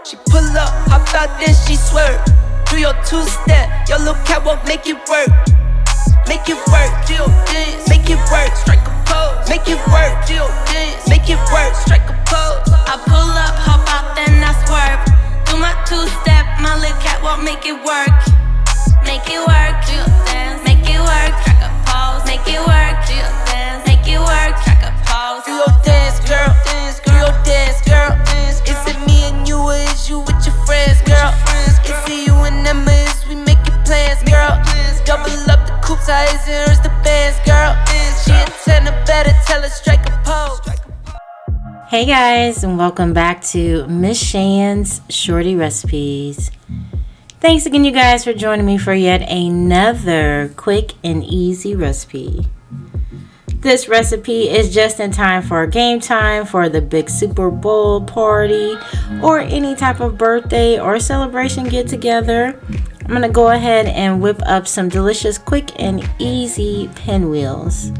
She pull up, hop out, then she swerve. Do your two-step, your little catwalk, make it work. Make it work, Jill dance, make it work, strike a pose. Make it work, Jill dance, make it work, strike a pose. I pull up, hop out, then I swerve. Do my two-step, my little catwalk, make it work. Make it work, Jill dance, make it work, strike a pose. Make it work, Jill dance, make it work, strike a pose. Do your dance, girl, do your dance, girl. Is it me and you, or is you with your friends, girl? Is it you and them, or is we making plans, girl? Double up the coupe size and hers the bands, girl. She a 10 or better, tell her strike a pose. Hey guys, and welcome back to Miss Shane's Shorty Recipes. Thanks again, you guys, for joining me for yet another quick and easy recipe. This recipe is just in time for game time, for the big Super Bowl party, or any type of birthday or celebration get together. I'm going to go ahead and whip up some delicious, quick and easy pinwheels.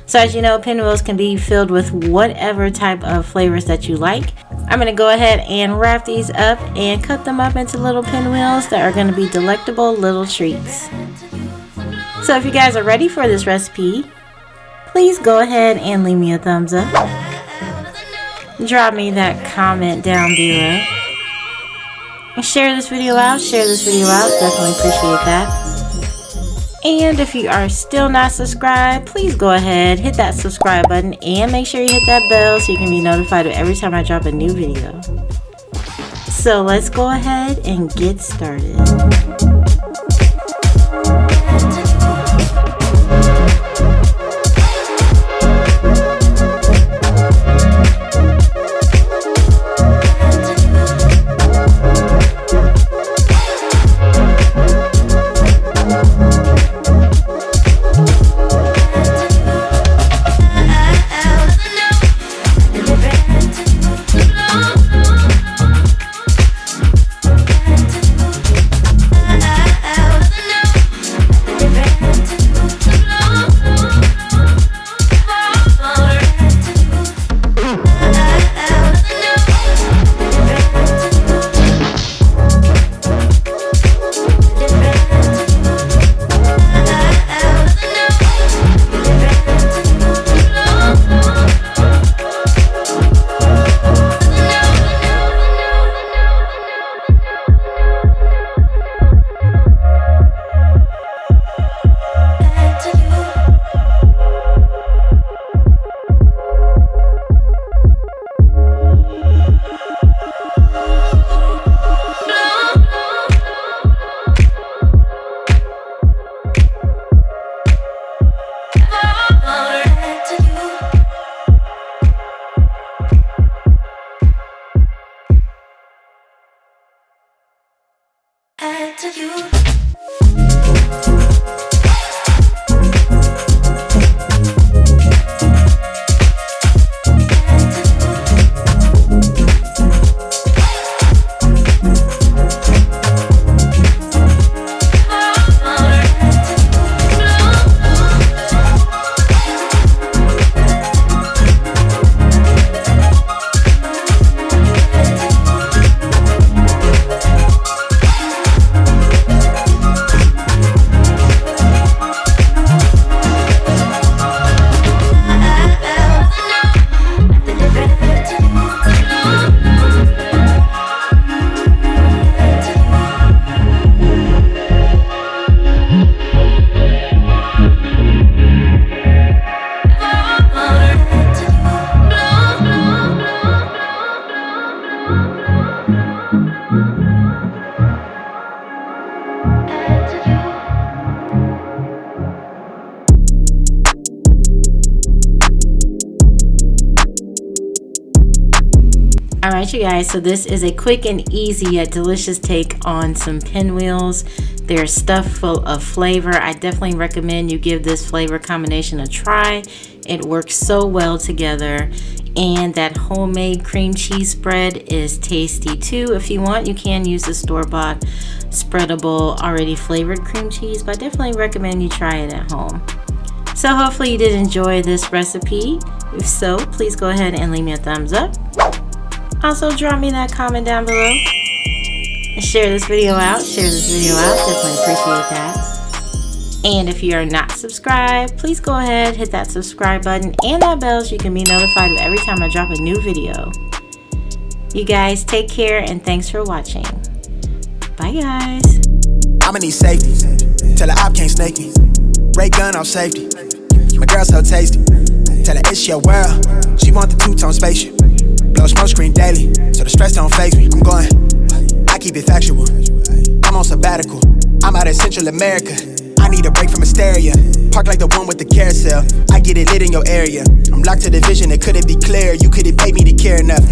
So as you know, pinwheels can be filled with whatever type of flavors that you like. I'm going to go ahead and wrap these up and cut them up into little pinwheels that are going to be delectable little treats. So if you guys are ready for this recipe, please go ahead and leave me a thumbs up. Drop me that comment down below. And share this video out. Definitely appreciate that. And if you are still not subscribed, please go ahead, hit that subscribe button, and make sure you hit that bell so you can be notified of every time I drop a new video. So let's go ahead and get started. Alright you guys, so this is a quick and easy yet delicious take on some pinwheels. They're stuffed full of flavor. I definitely recommend you give this flavor combination a try. It works so well together. And that homemade cream cheese spread is tasty too. If you want, you can use the store-bought spreadable already flavored cream cheese, but I definitely recommend you try it at home. So hopefully you did enjoy this recipe. If so, please go ahead and leave me a thumbs up. Also, drop me that comment down below. share this video out. Definitely appreciate that. And if you are not subscribed, please go ahead, hit that subscribe button and that bell so you can be notified of every time I drop a new video. You guys take care and thanks for watching. Bye guys. I'ma need safety. Tell her op can't snake me. Ray gun off safety. My girl so tasty. Tell her it's your world. She want the two-tone spaceship. Blow smoke screen daily, so the stress don't faze me. I'm going, I keep it factual. I'm on sabbatical. I'm out in Central America. I need a break from hysteria. Park like the one with the carousel. I get it lit in your area. I'm locked to the vision, it couldn't be clear. You couldn't pay me to care enough.